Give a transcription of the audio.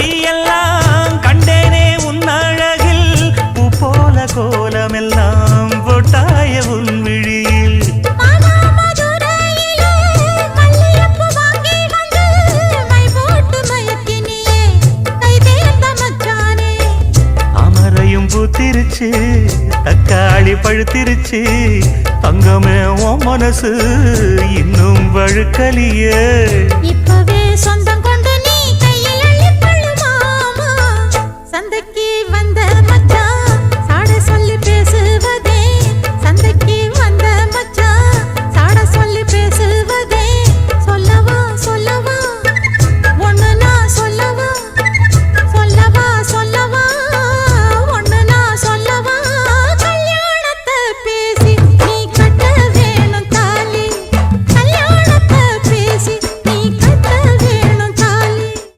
காட்சி எல்லாம் கண்டேனே உன் அழகில் பூ போல கோலமெல்லாம் போட்டாய உன் விழியில் அமரையும் பூத்திருச்சு தக்காளி பழுத்திருச்சு தங்கமே உன் மனசு இன்னும் வழுக்கலியே இப்பவே சொந்தம்